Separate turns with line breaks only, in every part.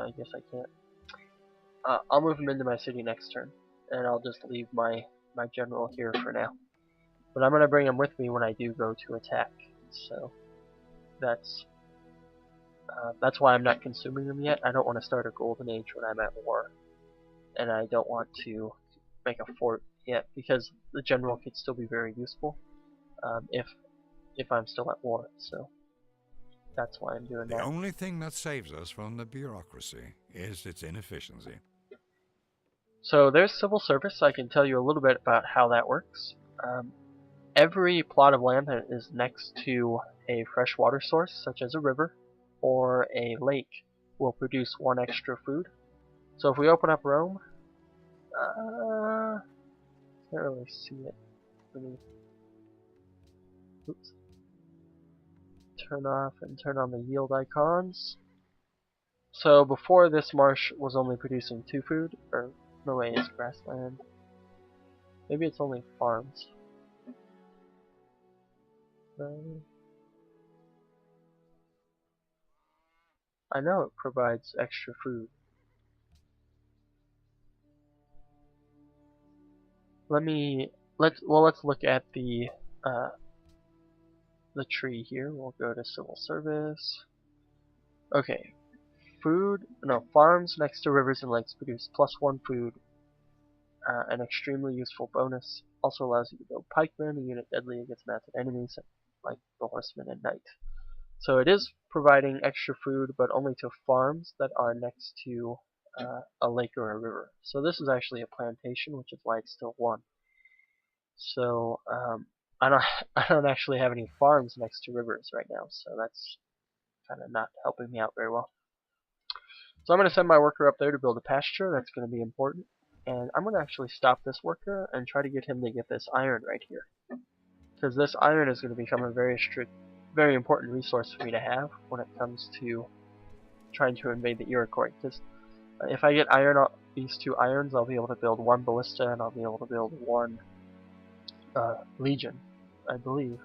I guess I can't. I'll move him into my city next turn, and I'll just leave my general here for now. But I'm gonna bring him with me when I do go to attack. So that's why I'm not consuming them yet. I don't want to start a golden age when I'm at war, and I don't want to make a fort yet because the general could still be very useful if I'm still at war. So that's why I'm doing that.
The only thing that saves us from the bureaucracy is its inefficiency.
So there's civil service. I can tell you a little bit about how that works. Every plot of land that is next to a fresh water source, such as a river or a lake, will produce 1 extra food. So if we open up Rome, can't really see it. Let me turn off and turn on the yield icons. So before, this marsh was only producing 2 food, or no way, it's grassland. Maybe it's only farms. I know it provides extra food. Let's look at the tree here. We'll go to civil service. Okay, farms next to rivers and lakes produce +1 food. An extremely useful bonus. Also allows you to build pikemen, a unit deadly against mounted enemies like the horsemen and knight. So it is providing extra food, but only to farms that are next to a lake or a river. So this is actually a plantation, which is why it's still 1. So I don't actually have any farms next to rivers right now, so that's kind of not helping me out very well. So I'm going to send my worker up there to build a pasture. That's going to be important. And I'm going to actually stop this worker and try to get him to get this iron right here. Because this iron is going to become a very important resource for me to have when it comes to trying to invade the Iroquois. Because if I get these 2 irons, I'll be able to build 1 ballista and I'll be able to build 1 legion, I believe.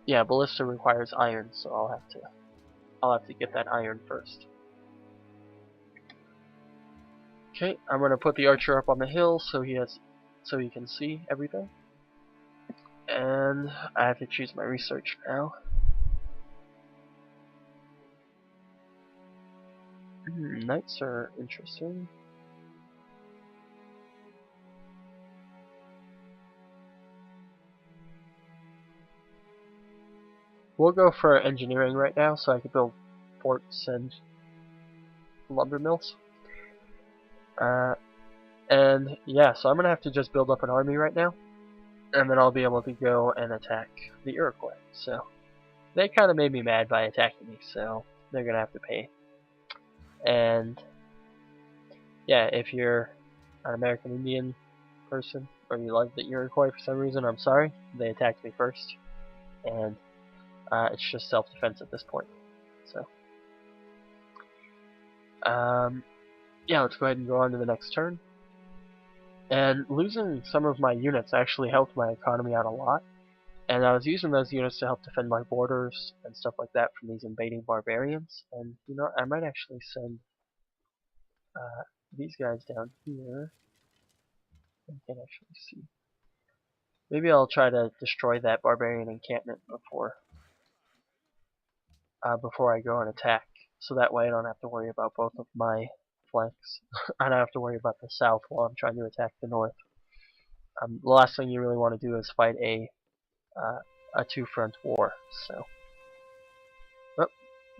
Yeah, ballista requires iron, so I'll have to get that iron first. Okay, I'm gonna put the archer up on the hill so he can see everything. And I have to choose my research now. Knights are interesting. We'll go for engineering right now so I can build forts and lumber mills. And yeah, so I'm gonna have to just build up an army right now, and then I'll be able to go and attack the Iroquois. So they kind of made me mad by attacking me, so they're gonna have to pay. And yeah, if you're an American Indian person or you love the Iroquois for some reason, I'm sorry, they attacked me first, and it's just self-defense at this point. So yeah, let's go ahead and go on to the next turn. And losing some of my units actually helped my economy out a lot. And I was using those units to help defend my borders and stuff like that from these invading barbarians. And you know, I might actually send these guys down here. I can't actually see. Maybe I'll try to destroy that barbarian encampment before I go and attack. So that way I don't have to worry about both of my flanks. I don't have to worry about the south while I'm trying to attack the north. The last thing you really want to do is fight a 2-front war. So, oh,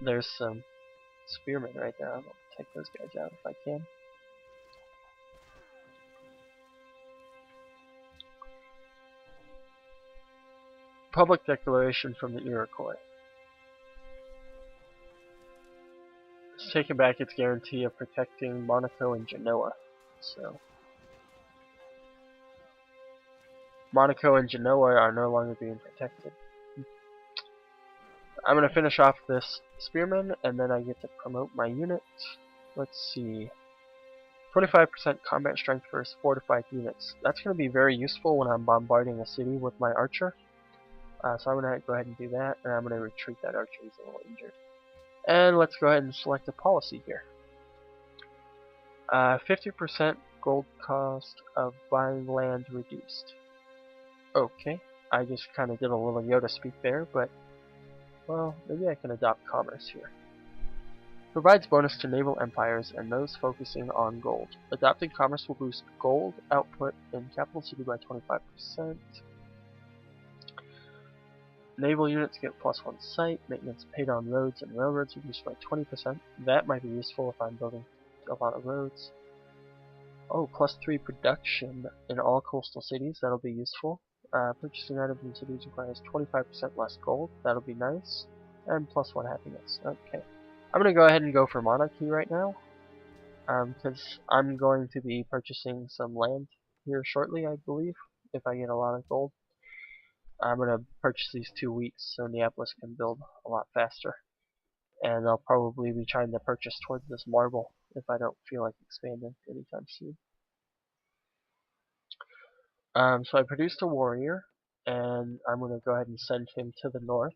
there's some spearmen right there. I'm gonna take those guys out if I can. Public declaration from the Iroquois. It's taken back its guarantee of protecting Monaco and Genoa. So Monaco and Genoa are no longer being protected. I'm going to finish off this spearman and then I get to promote my unit. Let's see. 25% combat strength versus fortified units. That's going to be very useful when I'm bombarding a city with my archer. So I'm going to go ahead and do that, and I'm going to retreat that archer. He's a little injured. And let's go ahead and select a policy here. 50% gold cost of buying land reduced. Okay, I just kind of did a little Yoda speak there, but, well, maybe I can adopt commerce here. Provides bonus to naval empires and those focusing on gold. Adopting commerce will boost gold output in capital city by 25%. Naval units get +1 site. Maintenance paid on roads and railroads reduced by 20%. That might be useful if I'm building a lot of roads. Oh, +3 production in all coastal cities. That'll be useful. Purchasing items in cities requires 25% less gold. That'll be nice. And +1 happiness. Okay. I'm going to go ahead and go for monarchy right now. Because I'm going to be purchasing some land here shortly, I believe. If I get a lot of gold. I'm going to purchase these 2 wheats so Neapolis can build a lot faster. And I'll probably be trying to purchase towards this marble if I don't feel like expanding anytime soon. So I produced a warrior, and I'm going to go ahead and send him to the north.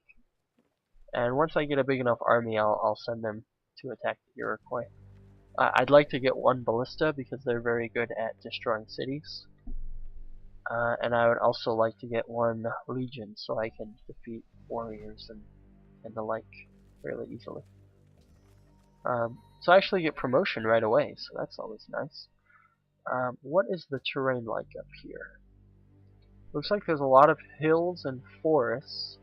And once I get a big enough army, I'll send them to attack the Iroquois. I'd like to get 1 ballista because they're very good at destroying cities. And I would also like to get 1 legion so I can defeat warriors and the like fairly easily. So I actually get promotion right away, so that's always nice. What is the terrain like up here? Looks like there's a lot of hills and forests.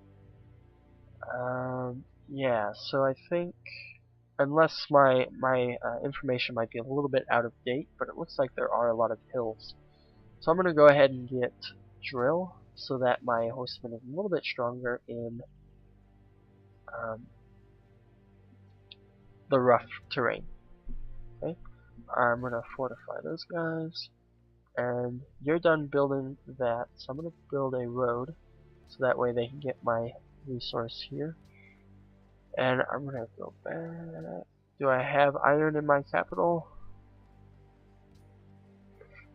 Yeah, so I think, unless my information might be a little bit out of date, but it looks like there are a lot of hills. So I'm going to go ahead and get drill so that my horseman is a little bit stronger in the rough terrain. Okay, I'm going to fortify those guys, and you're done building that, so I'm going to build a road so that way they can get my resource here. And I'm going to go back. Do I have iron in my capital?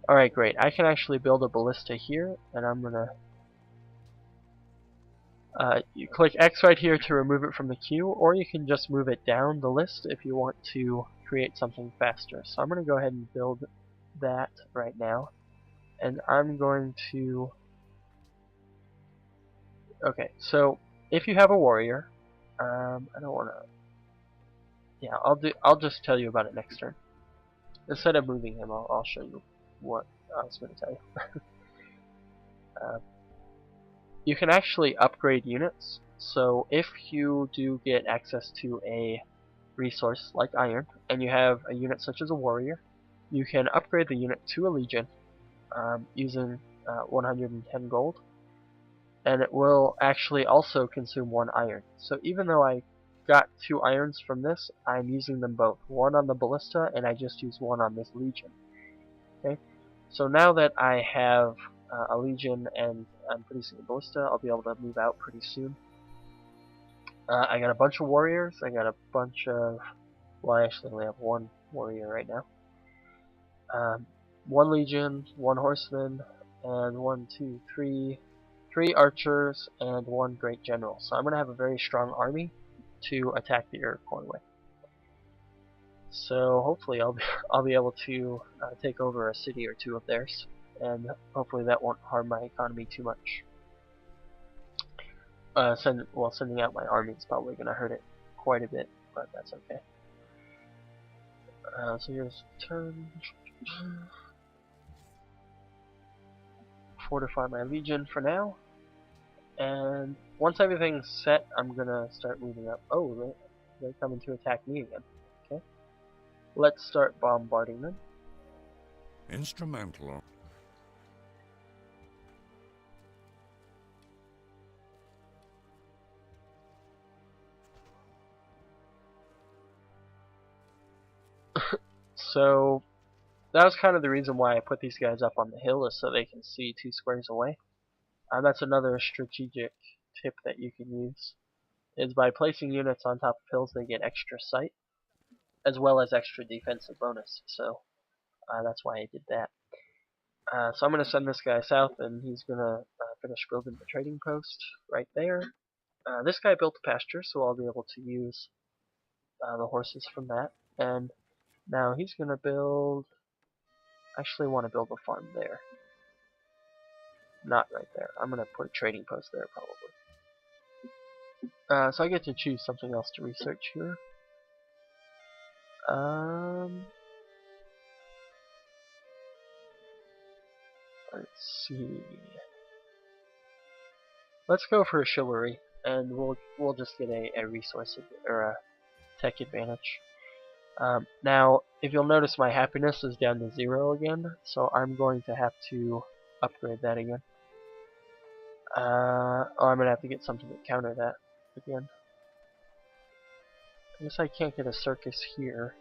Alright, great. I can actually build a ballista here, and I'm gonna you click X right here to remove it from the queue, or you can just move it down the list if you want to create something faster. So I'm gonna go ahead and build that right now, and I'm going to. Okay, so if you have a warrior, I don't want to. Yeah, I'll just tell you about it next turn. Instead of moving him, I'll show you what I was going to tell you. You can actually upgrade units. So if you do get access to a resource like iron, and you have a unit such as a warrior, you can upgrade the unit to a legion using 110 gold, and it will actually also consume 1 iron. So even though I got 2 irons from this, I'm using them both. 1 on the ballista, and I just use 1 on this legion. Okay, so now that I have a legion and I'm producing a ballista, I'll be able to move out pretty soon. I got a bunch of warriors. I got a bunch of, well, I actually only have 1 warrior right now. 1 legion, 1 horseman, and 3 archers, and 1 great general. So I'm going to have a very strong army to attack the Iroquois with. So hopefully I'll be able to take over a city or 2 of theirs, and hopefully that won't harm my economy too much. Sending out my army is probably going to hurt it quite a bit, but that's okay. So here's turn. Fortify my legion for now, and once everything's set, I'm gonna start moving up. Oh, they're coming to attack me again. Okay, let's start bombarding them.
Instrumental.
So that was kind of the reason why I put these guys up on the hill, is so they can see 2 squares away. That's another strategic tip that you can use, is by placing units on top of hills, they get extra sight, as well as extra defensive bonus. So that's why I did that. So I'm going to send this guy south, and he's going to finish building the trading post right there. This guy built a pasture, so I'll be able to use the horses from that. And now he's gonna build. Actually, want to build a farm there. Not right there. I'm gonna put a trading post there probably. So I get to choose something else to research here. Let's see. Let's go for a chivalry, and we'll just get a resource or a tech advantage. Now, if you'll notice, my happiness is down to 0 again, so I'm going to have to upgrade that again. Oh, I'm gonna have to get something to counter that again. I guess I can't get a circus here,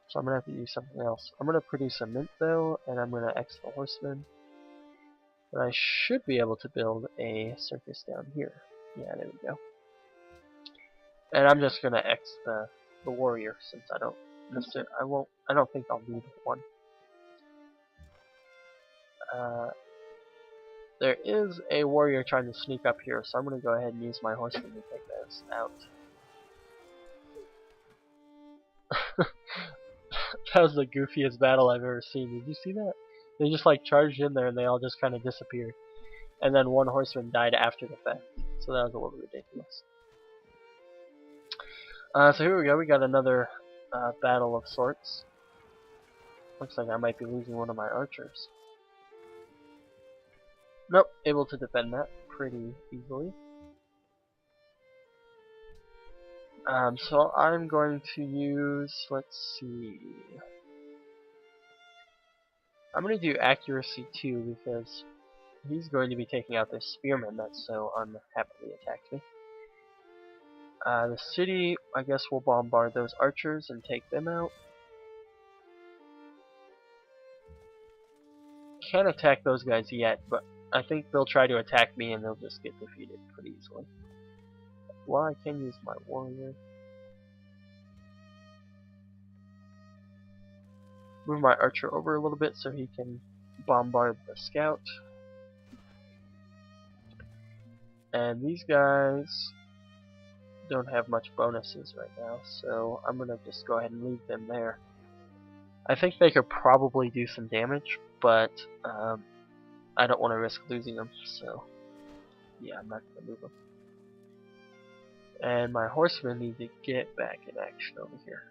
so I'm gonna have to do something else. I'm gonna produce a mint though, and I'm gonna X the horseman. But I should be able to build a circus down here. Yeah, there we go. And I'm just gonna X the warrior since I don't think I'll need one. There is a warrior trying to sneak up here, so I'm gonna go ahead and use my horseman to take those out. That was the goofiest battle I've ever seen. Did you see that? They just like charged in there and they all just kind of disappeared. And then one horseman died after the fact. So that was a little ridiculous. So here we go. We got another battle of sorts. Looks like I might be losing one of my archers. Nope, able to defend that pretty easily. So I'm going to use, let's see. I'm going to do accuracy 2 because he's going to be taking out this spearman that so unhappily attacked me. The city, I guess we'll bombard those archers and take them out. Can't attack those guys yet, but I think they'll try to attack me and they'll just get defeated pretty easily. Well, I can use my warrior. Move my archer over a little bit so he can bombard the scout. And these guys don't have much bonuses right now, so I'm gonna just go ahead and leave them there. I think they could probably do some damage, but I don't want to risk losing them, so yeah, I'm not gonna move them. And my horsemen need to get back in action over here.